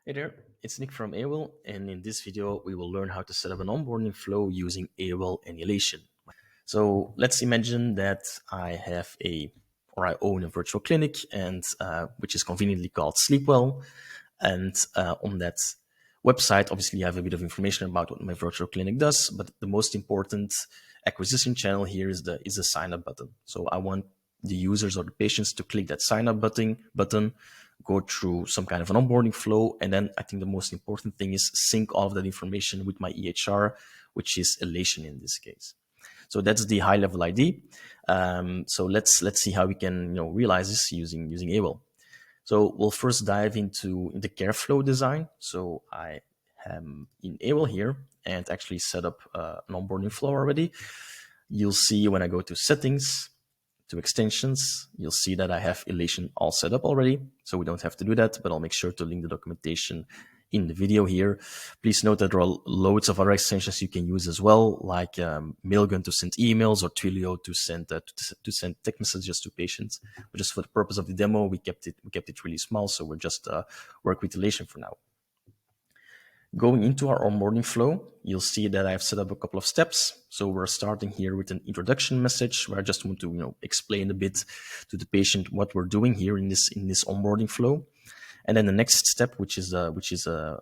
Hey there, it's Nick from Awell, and in this video, we will learn how to set up an onboarding flow using Awell and Elation. So let's imagine that I own a virtual clinic, and which is conveniently called Sleepwell. And on that website, obviously, I have a bit of information about what my virtual clinic does, but the most important acquisition channel here is the sign up button. So I want the users or the patients to click that sign up button, go through some kind of an onboarding flow, and then I think the most important thing is sync all of that information with my EHR, which is Elation in this case. So that's the high level idea. So let's see how we can realize this using Awell. So we'll first dive into the care flow design. So I am in Awell here and actually set up an onboarding flow already. You'll see when I go to settings, to extensions, you'll see that I have Elation all set up already. So we don't have to do that, but I'll make sure to link the documentation in the video here. Please note that there are loads of other extensions you can use as well, like Mailgun to send emails or Twilio to send text messages to patients. But just for the purpose of the demo, we kept it really small, so we're just work with Elation for now. Going into our onboarding flow, you'll see that I've set up a couple of steps. So we're starting here with an introduction message where I just want to explain a bit to the patient what we're doing here in this onboarding flow. And then the next step, which is the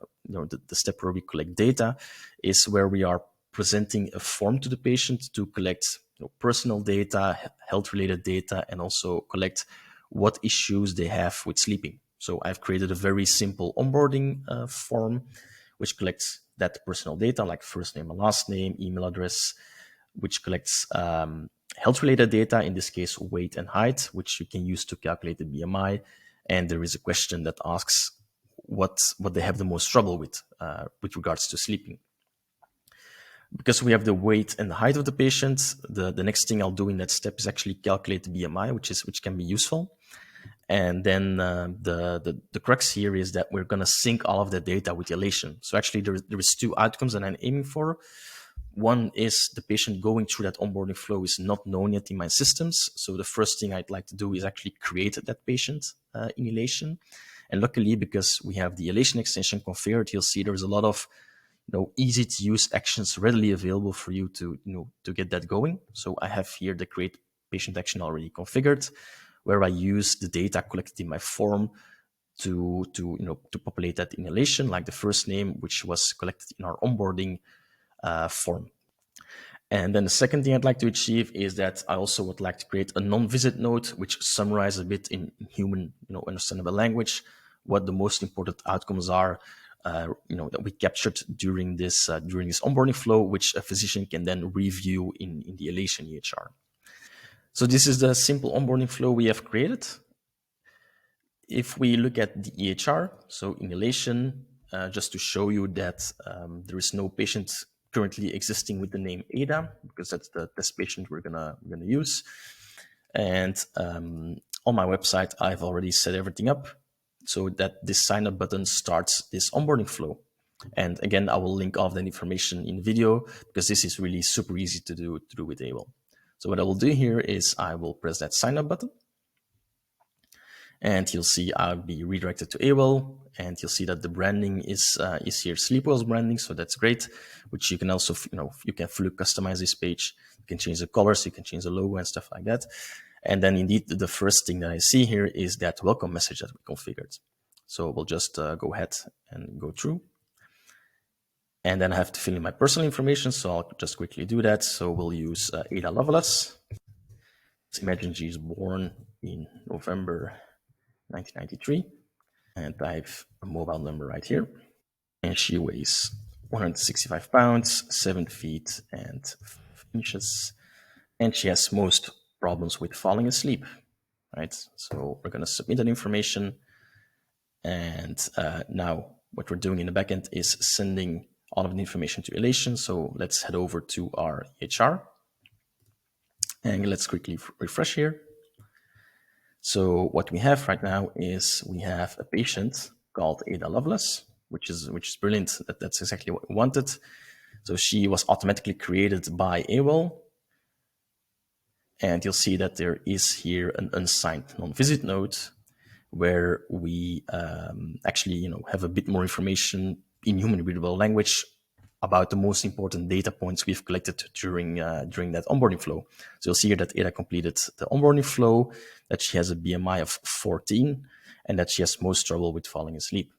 step where we collect data, is where we are presenting a form to the patient to collect personal data, health-related data, and also collect what issues they have with sleeping. So I've created a very simple onboarding form, which collects that personal data like first name and last name, email address, which collects health-related data, in this case, weight and height, which you can use to calculate the BMI. And there is a question that asks what they have the most trouble with regards to sleeping. Because we have the weight and the height of the patient, the next thing I'll do in that step is actually calculate the BMI, which can be useful. And then the crux here is that we're going to sync all of the data with Elation. So actually there is two outcomes that I'm aiming for. One is the patient going through that onboarding flow is not known yet in my systems. So the first thing I'd like to do is actually create that patient in Elation. And luckily, because we have the Elation extension configured, you'll see there's a lot of easy to use actions readily available for you to get that going. So I have here the create patient action already configured, where I use the data collected in my form to populate that in Elation, like the first name, which was collected in our onboarding form. And then the second thing I'd like to achieve is that I also would like to create a non-visit note, which summarizes a bit in human, understandable language, what the most important outcomes are, that we captured during this onboarding flow, which a physician can then review in the Elation EHR. So this is the simple onboarding flow we have created. If we look at the EHR, so in Elation, just to show you that there is no patient currently existing with the name Ada, because that's the test patient we're gonna use. And on my website, I've already set everything up so that this sign up button starts this onboarding flow. And again, I will link all of that information in the video because this is really super easy to do with Awell. So what I will do here is I will press that sign up button. And you'll see I'll be redirected to Awell, and you'll see that the branding is here Sleepwell's branding, so that's great. Which you can also, you can fully customize this page. You can change the colors, you can change the logo and stuff like that. And then indeed, the first thing that I see here is that welcome message that we configured. So we'll just go ahead and go through. And then I have to fill in my personal information, so I'll just quickly do that. So we'll use Ada Lovelace. Let's imagine she's born in November 1993, and I have a mobile number right here, and she weighs 165 pounds, 7 feet and 5 inches, and she has most problems with falling asleep, right? So we're going to submit that information, and now what we're doing in the backend is sending all of the information to Elation. So let's head over to our EHR, and let's quickly refresh here. So what we have right now is we have a patient called Ada Lovelace, which is brilliant. That's exactly what we wanted. So she was automatically created by Awell. And you'll see that there is here an unsigned non-visit note, where we actually have a bit more information in human readable language about the most important data points we've collected during that onboarding flow. So you'll see here that Ada completed the onboarding flow, that she has a BMI of 14, and that she has most trouble with falling asleep.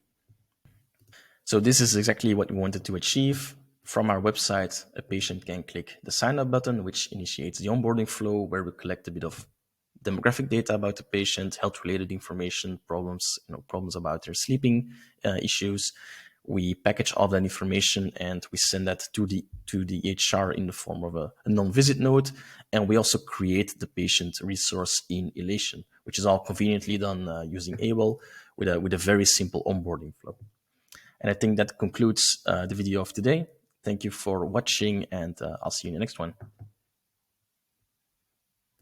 So this is exactly what we wanted to achieve. From our website, a patient can click the sign up button, which initiates the onboarding flow, where we collect a bit of demographic data about the patient, health related information, problems about their sleeping issues. We package all that information and we send that to the HR in the form of a non-visit note. And we also create the patient resource in Elation, which is all conveniently done using Awell with a very simple onboarding flow. And I think that concludes the video of today. Thank you for watching, and I'll see you in the next one.